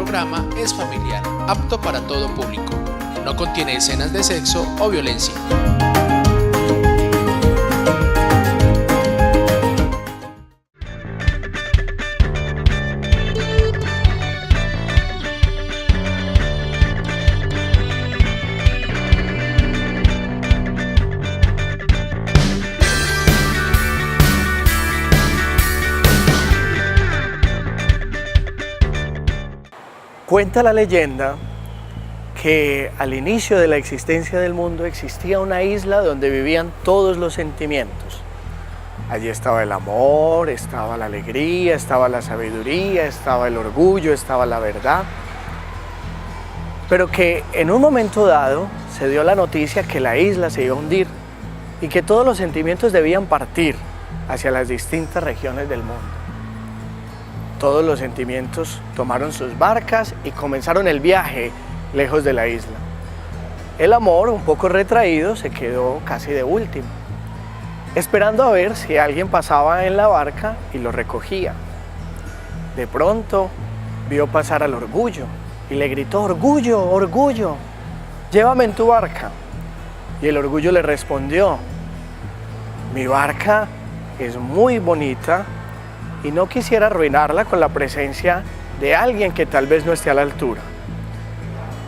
programa es familiar, apto para todo público. No contiene escenas de sexo o violencia. Cuenta la leyenda que al inicio de la existencia del mundo existía una isla donde vivían todos los sentimientos. Allí estaba el amor, estaba la alegría, estaba la sabiduría, estaba el orgullo, estaba la verdad. Pero que en un momento dado se dio la noticia que la isla se iba a hundir y que todos los sentimientos debían partir hacia las distintas regiones del mundo. Todos los sentimientos tomaron sus barcas y comenzaron el viaje lejos de la isla. El amor, un poco retraído, se quedó casi de último, esperando a ver si alguien pasaba en la barca y lo recogía. De pronto vio pasar al orgullo y le gritó: «Orgullo, orgullo, llévame en tu barca». Y el orgullo le respondió: «Mi barca es muy bonita y no quisiera arruinarla con la presencia de alguien que tal vez no esté a la altura.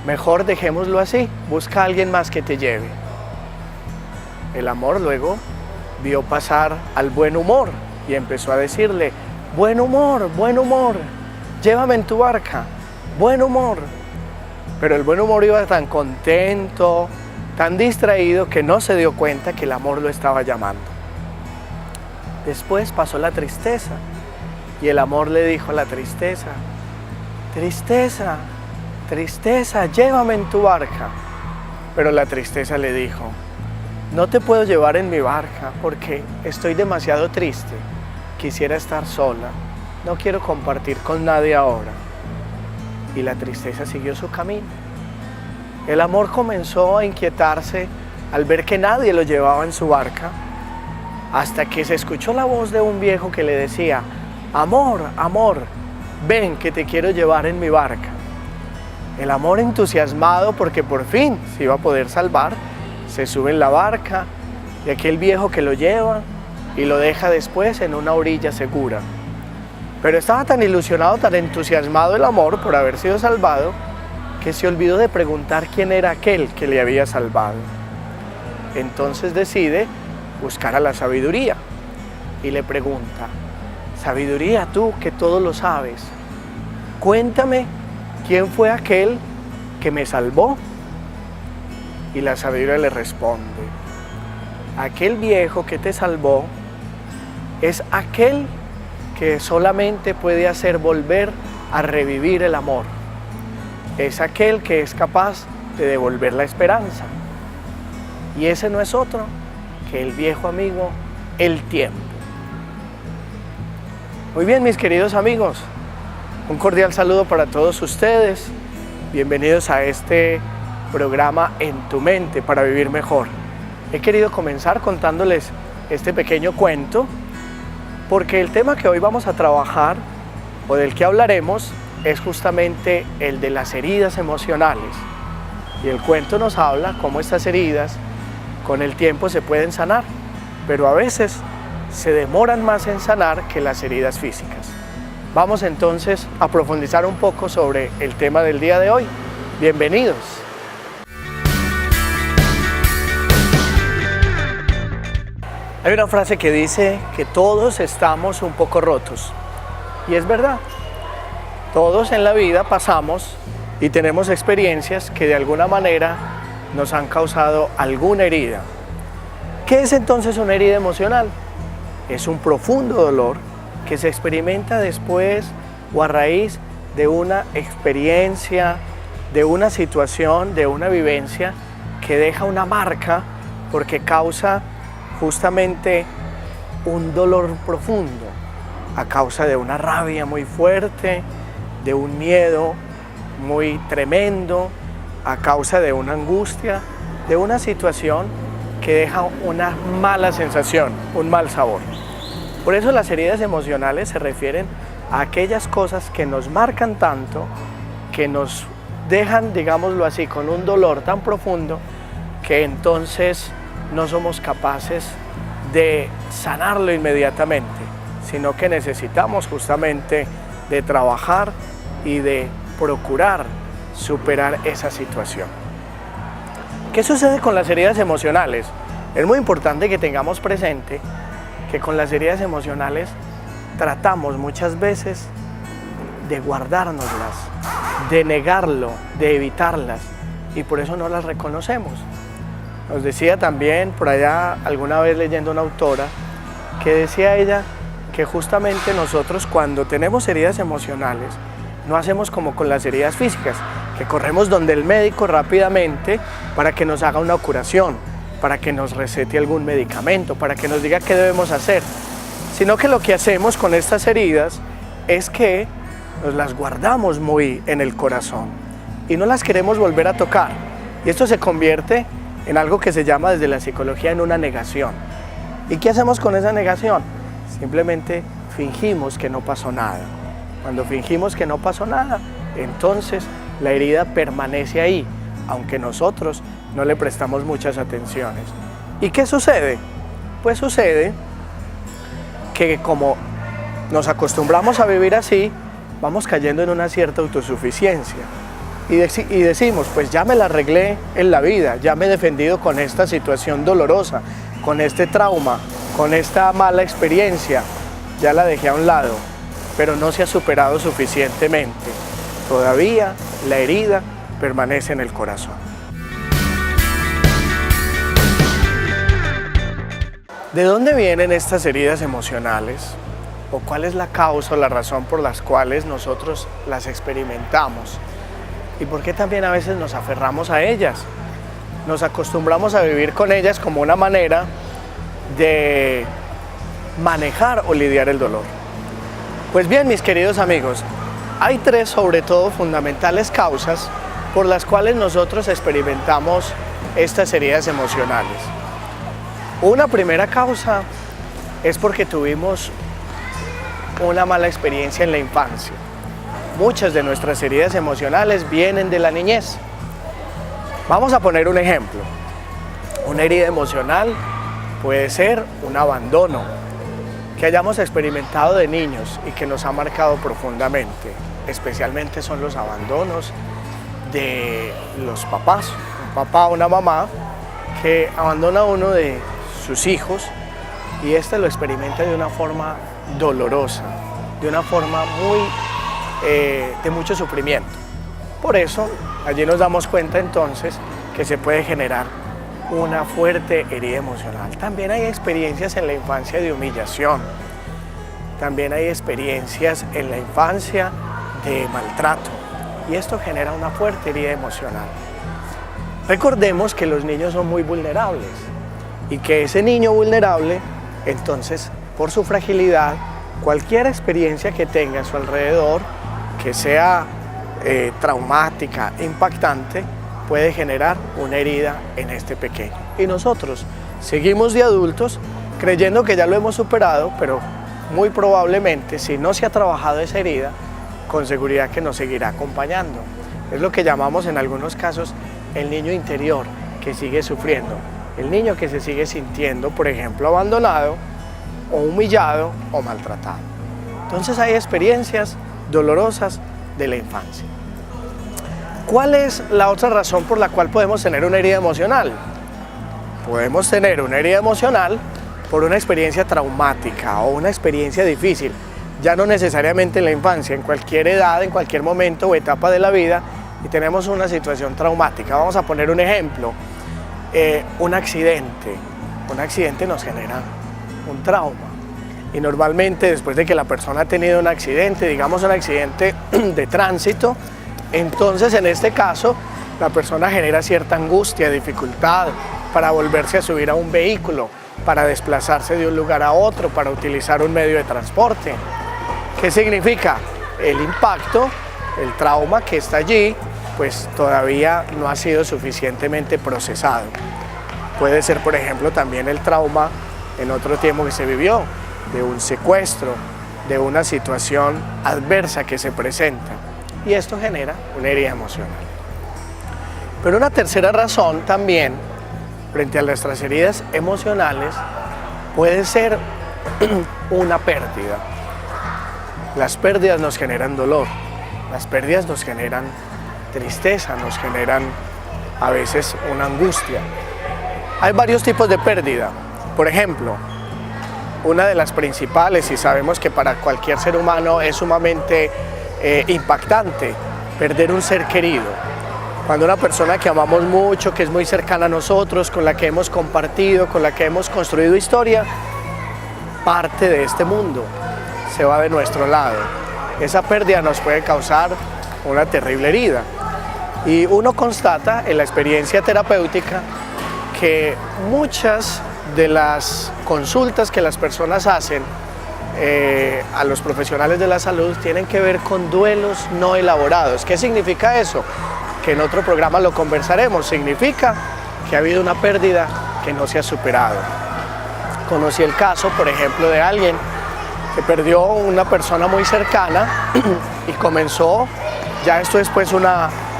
Mejor dejémoslo así, busca a alguien más que te lleve». El amor luego vio pasar al buen humor y empezó a decirle: buen humor, llévame en tu barca, buen humor». Pero el buen humor iba tan contento, tan distraído, que no se dio cuenta que el amor lo estaba llamando. Después pasó la tristeza y el amor le dijo a la tristeza: «Tristeza, tristeza, llévame en tu barca». Pero la tristeza le dijo: «No te puedo llevar en mi barca porque estoy demasiado triste, quisiera estar sola, no quiero compartir con nadie ahora». Y la tristeza siguió su camino. El amor comenzó a inquietarse al ver que nadie lo llevaba en su barca, hasta que se escuchó la voz de un viejo que le decía: «Amor, amor, ven que te quiero llevar en mi barca». El amor, entusiasmado porque por fin se iba a poder salvar, se sube en la barca y aquel viejo que lo lleva y lo deja después en una orilla segura. Pero estaba tan ilusionado, tan entusiasmado el amor por haber sido salvado, que se olvidó de preguntar quién era aquel que le había salvado. Entonces decide buscar a la sabiduría y le pregunta: «Sabiduría, tú que todo lo sabes, cuéntame quién fue aquel que me salvó». Y la sabiduría le responde: «Aquel viejo que te salvó es aquel que solamente puede hacer volver a revivir el amor. Es aquel que es capaz de devolver la esperanza. Y ese no es otro que el viejo amigo, el tiempo». Muy bien, mis queridos amigos, un cordial saludo para todos ustedes. Bienvenidos a este programa En tu mente para vivir mejor. He querido comenzar contándoles este pequeño cuento porque el tema que hoy vamos a trabajar o del que hablaremos es justamente el de las heridas emocionales. Y el cuento nos habla cómo estas heridas con el tiempo se pueden sanar, pero a veces se demoran más en sanar que las heridas físicas. Vamos entonces a profundizar un poco sobre el tema del día de hoy. Bienvenidos. Hay una frase que dice que todos estamos un poco rotos. Y es verdad. Todos en la vida pasamos y tenemos experiencias que de alguna manera nos han causado alguna herida. ¿Qué es entonces una herida emocional? Es un profundo dolor que se experimenta después o a raíz de una experiencia, de una situación, de una vivencia que deja una marca porque causa justamente un dolor profundo, a causa de una rabia muy fuerte, de un miedo muy tremendo, a causa de una angustia, de una situación que deja una mala sensación, un mal sabor. Por eso las heridas emocionales se refieren a aquellas cosas que nos marcan tanto, que que nos dejan, digámoslo así, con un dolor tan profundo que entonces no somos capaces de sanarlo inmediatamente, sino que necesitamos justamente de trabajar y de procurar superar esa situación. ¿Qué sucede con las heridas emocionales? Es muy importante que tengamos presente que con las heridas emocionales tratamos muchas veces de guardárnoslas, de negarlo, de evitarlas, y por eso no las reconocemos. Nos decía también por allá alguna vez leyendo una autora que decía ella que justamente nosotros cuando tenemos heridas emocionales no hacemos como con las heridas físicas, que corremos donde el médico rápidamente para que nos haga una curación, para que nos recete algún medicamento, para que nos diga qué debemos hacer, sino que lo que hacemos con estas heridas es que nos las guardamos muy en el corazón y no las queremos volver a tocar, y esto se convierte en algo que se llama desde la psicología en una negación. ¿Y qué hacemos con esa negación? Simplemente fingimos que no pasó nada. Cuando fingimos que no pasó nada, entonces la herida permanece ahí, aunque nosotros no le prestamos muchas atenciones. ¿Y qué sucede? Pues sucede que como nos acostumbramos a vivir así, vamos cayendo en una cierta autosuficiencia. Y decimos, pues ya me la arreglé en la vida, ya me he defendido con esta situación dolorosa, con este trauma, con esta mala experiencia, ya la dejé a un lado, pero no se ha superado suficientemente. Todavía la herida permanece en el corazón. ¿De dónde vienen estas heridas emocionales? ¿O cuál es la causa o la razón por las cuales nosotros las experimentamos? ¿Y por qué también a veces nos aferramos a ellas? Nos acostumbramos a vivir con ellas como una manera de manejar o lidiar el dolor. Pues bien, mis queridos amigos, hay tres sobre todo fundamentales causas por las cuales nosotros experimentamos estas heridas emocionales. Una primera causa es porque tuvimos una mala experiencia en la infancia. Muchas de nuestras heridas emocionales vienen de la niñez. Vamos a poner un ejemplo. Una herida emocional puede ser un abandono que hayamos experimentado de niños y que nos ha marcado profundamente. Especialmente son los abandonos de los papás. Un papá o una mamá que abandona a uno de sus hijos y este lo experimenta de una forma dolorosa, de una forma de mucho sufrimiento. Por eso, allí nos damos cuenta entonces que se puede generar una fuerte herida emocional. También hay experiencias en la infancia de humillación, también hay experiencias en la infancia de maltrato y esto genera una fuerte herida emocional. Recordemos que los niños son muy vulnerables y que ese niño vulnerable, entonces, por su fragilidad, cualquier experiencia que tenga a su alrededor, que sea traumática, impactante, puede generar una herida en este pequeño. Y nosotros seguimos de adultos creyendo que ya lo hemos superado, pero muy probablemente, si no se ha trabajado esa herida, con seguridad que nos seguirá acompañando. Es lo que llamamos en algunos casos el niño interior que sigue sufriendo, el niño que se sigue sintiendo, por ejemplo, abandonado, o humillado o maltratado. Entonces hay experiencias dolorosas de la infancia. ¿Cuál es la otra razón por la cual podemos tener una herida emocional? Podemos tener una herida emocional por una experiencia traumática o una experiencia difícil, ya no necesariamente en la infancia, en cualquier edad, en cualquier momento o etapa de la vida, y tenemos una situación traumática. Vamos a poner un ejemplo, un accidente. Un accidente nos genera un trauma. Y normalmente después de que la persona ha tenido un accidente, digamos un accidente de tránsito, entonces en este caso la persona genera cierta angustia, dificultad para volverse a subir a un vehículo, para desplazarse de un lugar a otro, para utilizar un medio de transporte. ¿Qué significa? El impacto, el trauma que está allí, pues todavía no ha sido suficientemente procesado. Puede ser, por ejemplo, también el trauma en otro tiempo que se vivió, de un secuestro, de una situación adversa que se presenta. y esto genera una herida emocional. Pero una tercera razón también, frente a nuestras heridas emocionales, puede ser una pérdida. Las pérdidas nos generan dolor, las pérdidas nos generan tristeza, nos generan a veces una angustia. Hay varios tipos de pérdida. Por ejemplo, una de las principales, y sabemos que para cualquier ser humano es sumamente impactante, perder un ser querido. Cuando una persona que amamos mucho, que es muy cercana a nosotros, con la que hemos compartido, con la que hemos construido historia, parte de este mundo, se va de nuestro lado. Esa pérdida nos puede causar una terrible herida. Y uno constata en la experiencia terapéutica que muchas de las consultas que las personas hacen a los profesionales de la salud tienen que ver con duelos no elaborados. ¿Qué significa eso? Que en otro programa lo conversaremos. Significa que ha habido una pérdida que no se ha superado. Conocí el caso, por ejemplo, de alguien que perdió una persona muy cercana y comenzó, ya esto después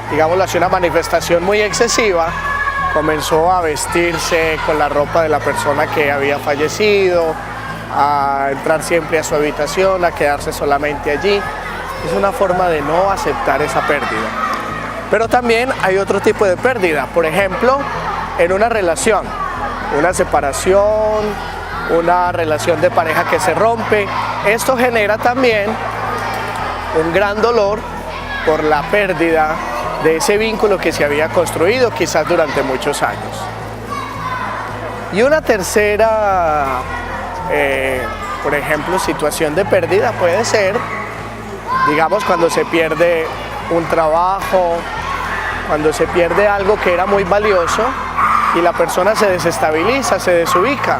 digámoslo así, una manifestación muy excesiva, comenzó a vestirse con la ropa de la persona que había fallecido, a entrar siempre a su habitación, a quedarse solamente allí. Es una forma de no aceptar esa pérdida. Pero también hay otro tipo de pérdida, por ejemplo, en una relación, una separación, una relación de pareja que se rompe. Esto genera también un gran dolor por la pérdida de ese vínculo que se había construido quizás durante muchos años. Y una tercera, por ejemplo, situación de pérdida puede ser, digamos, cuando se pierde un trabajo, cuando se pierde algo que era muy valioso y la persona se desestabiliza, se desubica.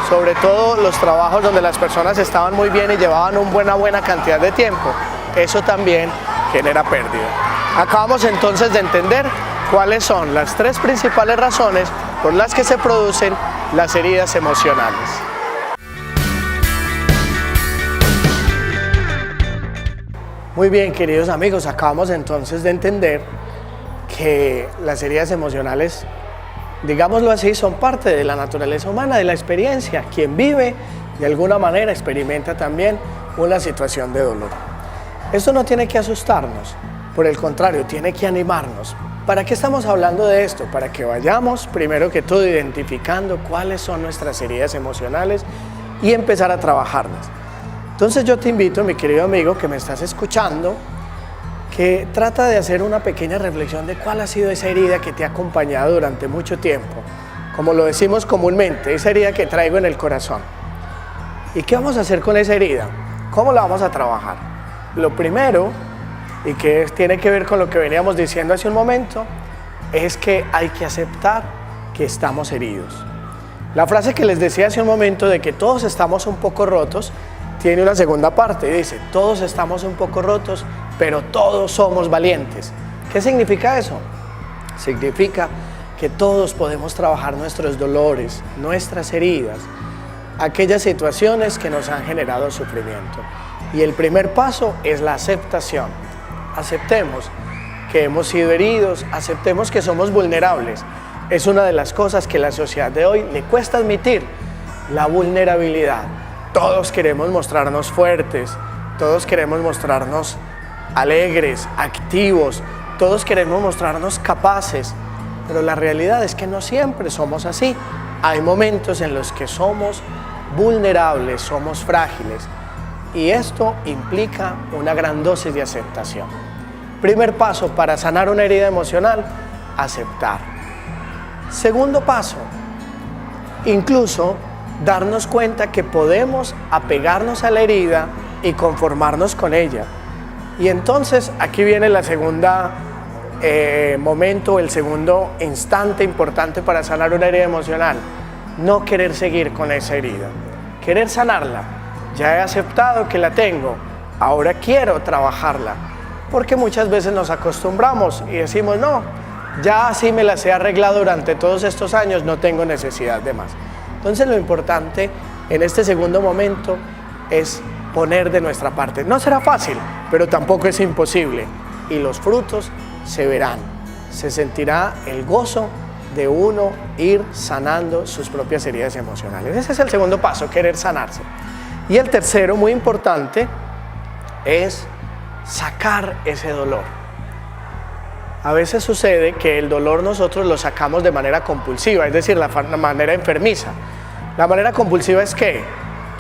Sobre todo los trabajos donde las personas estaban muy bien y llevaban una buena cantidad de tiempo. Eso también genera pérdida. Acabamos entonces de entender cuáles son las tres principales razones por las que se producen las heridas emocionales. Muy bien, queridos amigos, acabamos entonces de entender que las heridas emocionales, digámoslo así, son parte de la naturaleza humana, de la experiencia. Quien vive, de alguna manera, experimenta también una situación de dolor. Esto no tiene que asustarnos, por el contrario, tiene que animarnos. ¿Para qué estamos hablando de esto? Para que vayamos, primero que todo, identificando cuáles son nuestras heridas emocionales y empezar a trabajarlas. Entonces yo te invito, mi querido amigo que me estás escuchando, que trata de hacer una pequeña reflexión de cuál ha sido esa herida que te ha acompañado durante mucho tiempo. Como lo decimos comúnmente, esa herida que traigo en el corazón. ¿Y qué vamos a hacer con esa herida? ¿Cómo la vamos a trabajar? Lo primero, y que tiene que ver con lo que veníamos diciendo hace un momento, es que hay que aceptar que estamos heridos. La frase que les decía hace un momento de que todos estamos un poco rotos, tiene una segunda parte y dice, todos estamos un poco rotos, pero todos somos valientes. ¿Qué significa eso? Significa que todos podemos trabajar nuestros dolores, nuestras heridas, aquellas situaciones que nos han generado sufrimiento. Y el primer paso es la aceptación. Aceptemos que hemos sido heridos, aceptemos que somos vulnerables. Es una de las cosas que la sociedad de hoy le cuesta admitir, la vulnerabilidad. Todos queremos mostrarnos fuertes, todos queremos mostrarnos alegres, activos, todos queremos mostrarnos capaces, pero la realidad es que no siempre somos así. Hay momentos en los que somos vulnerables, somos frágiles, y esto implica una gran dosis de aceptación. Primer paso para sanar una herida emocional, aceptar. Segundo paso, incluso darnos cuenta que podemos apegarnos a la herida y conformarnos con ella. Y entonces aquí viene la segunda momento, el segundo instante importante para sanar una herida emocional. No querer seguir con esa herida, querer sanarla. Ya he aceptado que la tengo, ahora quiero trabajarla. Porque muchas veces nos acostumbramos y decimos, no, ya así me las he arreglado durante todos estos años, no tengo necesidad de más. Entonces lo importante en este segundo momento es poner de nuestra parte. No será fácil, pero tampoco es imposible. y los frutos se verán. Se sentirá el gozo de uno ir sanando sus propias heridas emocionales. Ese es el segundo paso, querer sanarse. Y el tercero, muy importante, es sacar ese dolor. A veces sucede que el dolor nosotros lo sacamos de manera compulsiva, es decir, la manera enfermiza. La manera compulsiva es que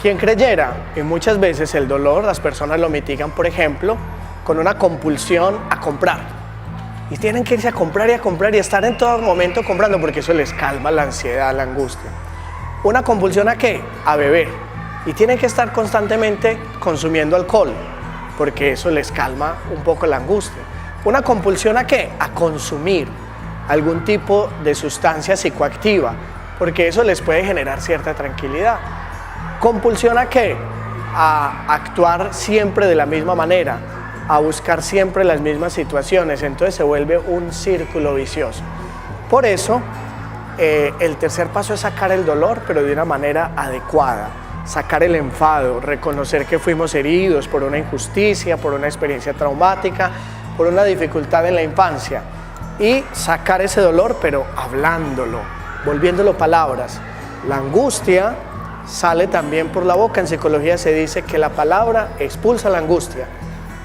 quien creyera, y muchas veces el dolor las personas lo mitigan, por ejemplo, con una compulsión a comprar. Y tienen que irse a comprar y estar en todo momento comprando porque eso les calma la ansiedad, la angustia. ¿Una compulsión a qué? A beber. Y tienen que estar constantemente consumiendo alcohol porque eso les calma un poco la angustia. ¿Una compulsión a qué? A consumir algún tipo de sustancia psicoactiva porque eso les puede generar cierta tranquilidad. ¿Compulsión a qué? A actuar siempre de la misma manera, a buscar siempre las mismas situaciones, entonces se vuelve un círculo vicioso. Por eso, el tercer paso es sacar el dolor, pero de una manera adecuada, sacar el enfado, reconocer que fuimos heridos por una injusticia, por una experiencia traumática, por una dificultad en la infancia, y sacar ese dolor, pero hablándolo, volviéndolo palabras. La angustia sale también por la boca. En psicología se dice que la palabra expulsa la angustia.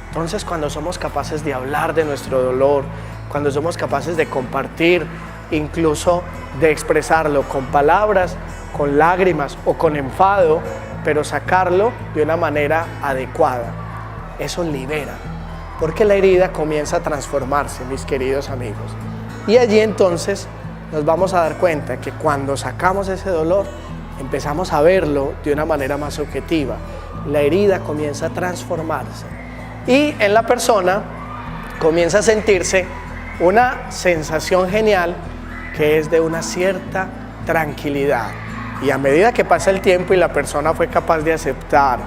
Entonces, cuando somos capaces de hablar de nuestro dolor, cuando somos capaces de compartir, incluso de expresarlo con palabras, con lágrimas o con enfado, pero sacarlo de una manera adecuada, eso libera, porque la herida comienza a transformarse, mis queridos amigos. Y allí entonces nos vamos a dar cuenta que cuando sacamos ese dolor, empezamos a verlo de una manera más objetiva. La herida comienza a transformarse. Y en la persona comienza a sentirse una sensación genial que es de una cierta tranquilidad. Y a medida que pasa el tiempo y la persona fue capaz de aceptar,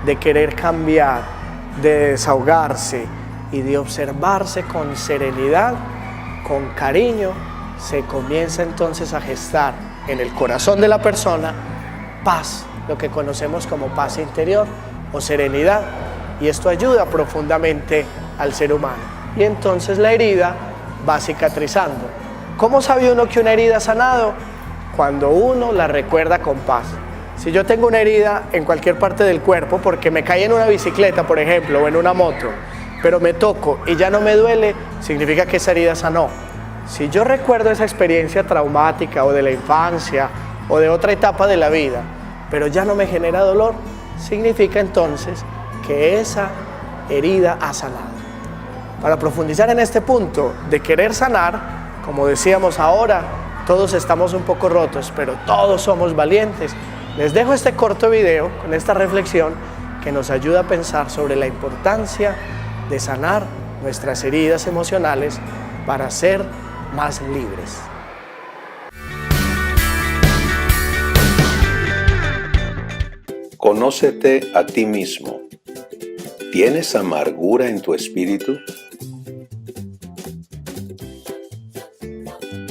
de querer cambiar, de desahogarse y de observarse con serenidad, con cariño, se comienza entonces a gestar en el corazón de la persona paz, lo que conocemos como paz interior o serenidad. Y esto ayuda profundamente al ser humano. Y entonces la herida va cicatrizando. ¿Cómo sabe uno que una herida ha sanado? Cuando uno la recuerda con paz. Si yo tengo una herida en cualquier parte del cuerpo, porque me caí en una bicicleta, por ejemplo, o en una moto, pero me toco y ya no me duele, significa que esa herida sanó. Si yo recuerdo esa experiencia traumática o de la infancia o de otra etapa de la vida, pero ya no me genera dolor, significa entonces que esa herida ha sanado. Para profundizar en este punto de querer sanar, como decíamos ahora, todos estamos un poco rotos, pero todos somos valientes. Les dejo este corto video con esta reflexión que nos ayuda a pensar sobre la importancia de sanar nuestras heridas emocionales para ser más libres. Conócete a ti mismo. ¿Tienes amargura en tu espíritu?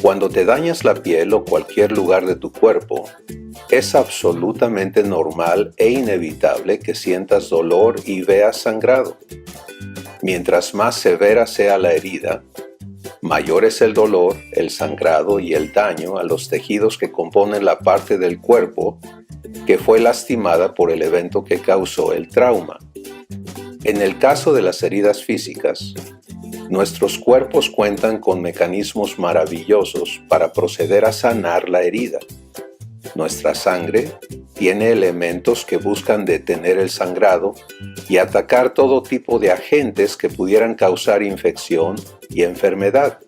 Cuando te dañas la piel o cualquier lugar de tu cuerpo, es absolutamente normal e inevitable que sientas dolor y veas sangrado. Mientras más severa sea la herida, mayor es el dolor, el sangrado y el daño a los tejidos que componen la parte del cuerpo que fue lastimada por el evento que causó el trauma. En el caso de las heridas físicas, nuestros cuerpos cuentan con mecanismos maravillosos para proceder a sanar la herida. Nuestra sangre tiene elementos que buscan detener el sangrado y atacar todo tipo de agentes que pudieran causar infección y enfermedad.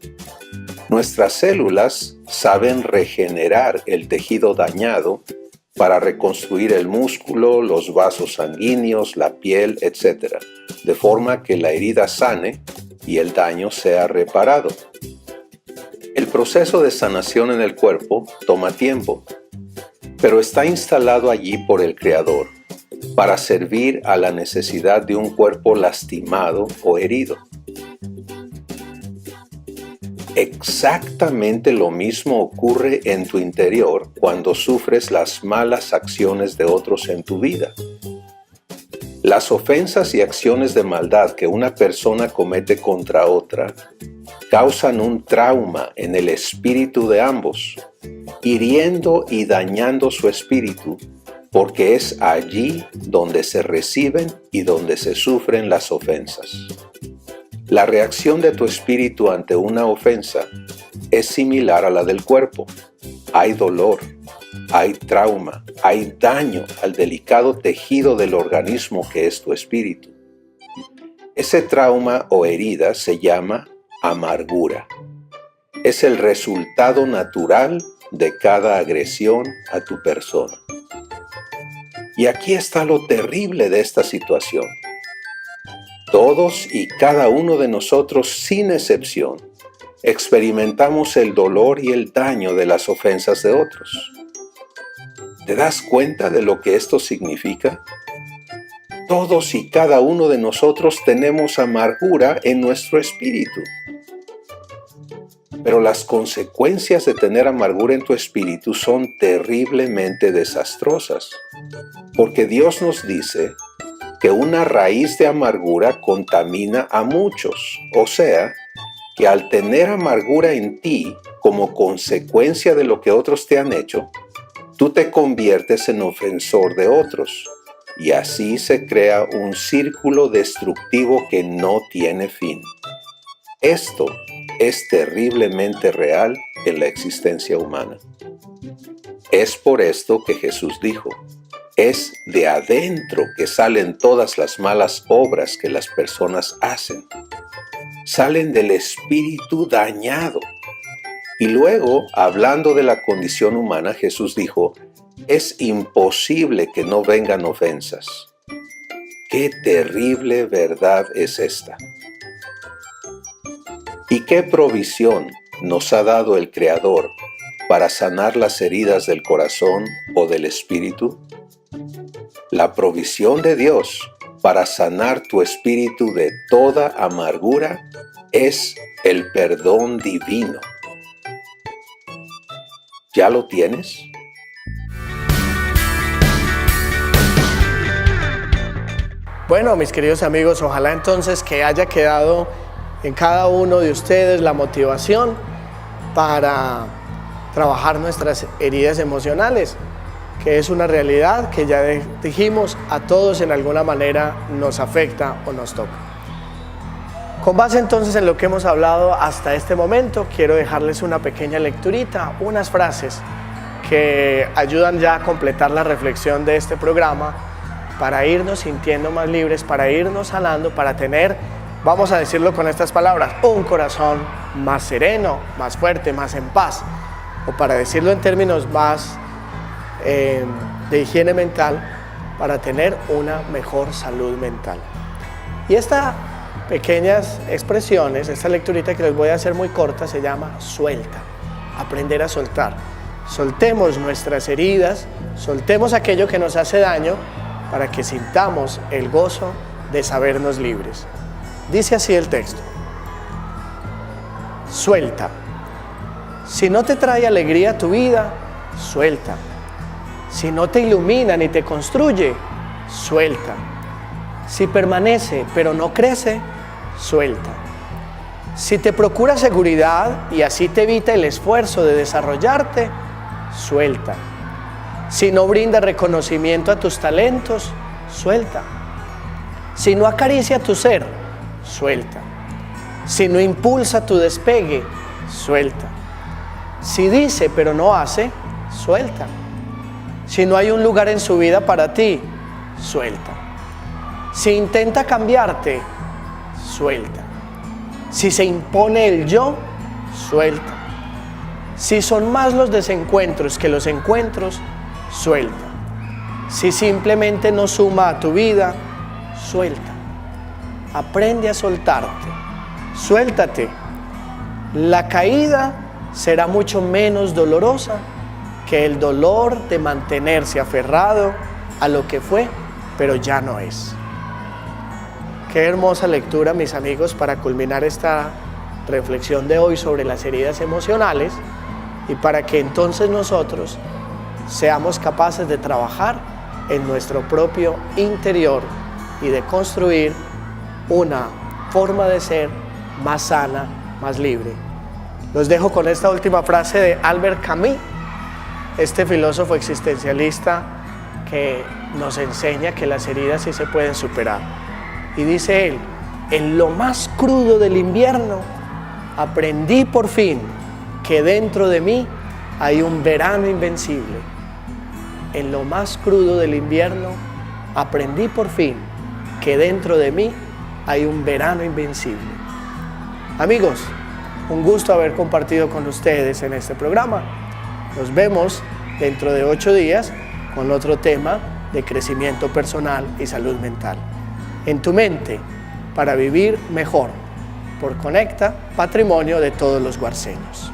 Nuestras células saben regenerar el tejido dañado para reconstruir el músculo, los vasos sanguíneos, la piel, etc., de forma que la herida sane y el daño sea reparado. El proceso de sanación en el cuerpo toma tiempo, pero está instalado allí por el Creador para servir a la necesidad de un cuerpo lastimado o herido. Exactamente lo mismo ocurre en tu interior cuando sufres las malas acciones de otros en tu vida. Las ofensas y acciones de maldad que una persona comete contra otra causan un trauma en el espíritu de ambos, hiriendo y dañando su espíritu, porque es allí donde se reciben y donde se sufren las ofensas. La reacción de tu espíritu ante una ofensa es similar a la del cuerpo. Hay dolor, hay trauma, hay daño al delicado tejido del organismo que es tu espíritu. Ese trauma o herida se llama amargura. Es el resultado natural de cada agresión a tu persona. Y aquí está lo terrible de esta situación. Todos y cada uno de nosotros, sin excepción, experimentamos el dolor y el daño de las ofensas de otros. ¿Te das cuenta de lo que esto significa? Todos y cada uno de nosotros tenemos amargura en nuestro espíritu. Pero las consecuencias de tener amargura en tu espíritu son terriblemente desastrosas, porque Dios nos dice que una raíz de amargura contamina a muchos, o sea, que al tener amargura en ti como consecuencia de lo que otros te han hecho, tú te conviertes en ofensor de otros, y así se crea un círculo destructivo que no tiene fin. Esto es terriblemente real en la existencia humana. Es por esto que Jesús dijo, es de adentro que salen todas las malas obras que las personas hacen. Salen del espíritu dañado. Y luego, hablando de la condición humana, Jesús dijo, es imposible que no vengan ofensas. ¡Qué terrible verdad es esta! ¿Y qué provisión nos ha dado el Creador para sanar las heridas del corazón o del espíritu? La provisión de Dios para sanar tu espíritu de toda amargura es el perdón divino. ¿Ya lo tienes? Bueno, mis queridos amigos, ojalá entonces que haya quedado en cada uno de ustedes la motivación para trabajar nuestras heridas emocionales, que es una realidad que ya dijimos, a todos en alguna manera nos afecta o nos toca. Con base entonces en lo que hemos hablado hasta este momento, quiero dejarles una pequeña lecturita, unas frases que ayudan ya a completar la reflexión de este programa para irnos sintiendo más libres, para irnos sanando, para tener, vamos a decirlo con estas palabras, un corazón más sereno, más fuerte, más en paz, o para decirlo en términos más de higiene mental, para tener una mejor salud mental. Y estas pequeñas expresiones, esta lecturita que les voy a hacer muy corta, se llama suelta, aprender a soltar. Soltemos nuestras heridas, soltemos aquello que nos hace daño para que sintamos el gozo de sabernos libres. Dice así el texto: suelta. Si no te trae alegría a tu vida, suelta. Si no te ilumina ni te construye, suelta. Si permanece pero no crece, suelta. Si te procura seguridad y así te evita el esfuerzo de desarrollarte, suelta. Si no brinda reconocimiento a tus talentos, suelta. Si no acaricia tu ser, suelta. Si no impulsa tu despegue, suelta. Si dice pero no hace, suelta. Si no hay un lugar en su vida para ti, suelta. Si intenta cambiarte, suelta. Si se impone el yo, suelta. Si son más los desencuentros que los encuentros, suelta. Si simplemente no suma a tu vida, suelta. Aprende a soltarte. Suéltate. La caída será mucho menos dolorosa que el dolor de mantenerse aferrado a lo que fue, pero ya no es. Qué hermosa lectura, mis amigos, para culminar esta reflexión de hoy sobre las heridas emocionales y para que entonces nosotros seamos capaces de trabajar en nuestro propio interior y de construir una forma de ser más sana, más libre. Los dejo con esta última frase de Albert Camus, este filósofo existencialista que nos enseña que las heridas sí se pueden superar. Y dice él: en lo más crudo del invierno aprendí por fin que dentro de mí hay un verano invencible. En lo más crudo del invierno aprendí por fin que dentro de mí hay un verano invencible. Amigos, un gusto haber compartido con ustedes en este programa. Nos vemos dentro de 8 días con otro tema de crecimiento personal y salud mental. En tu mente, para vivir mejor, por Conecta, patrimonio de todos los guarceños.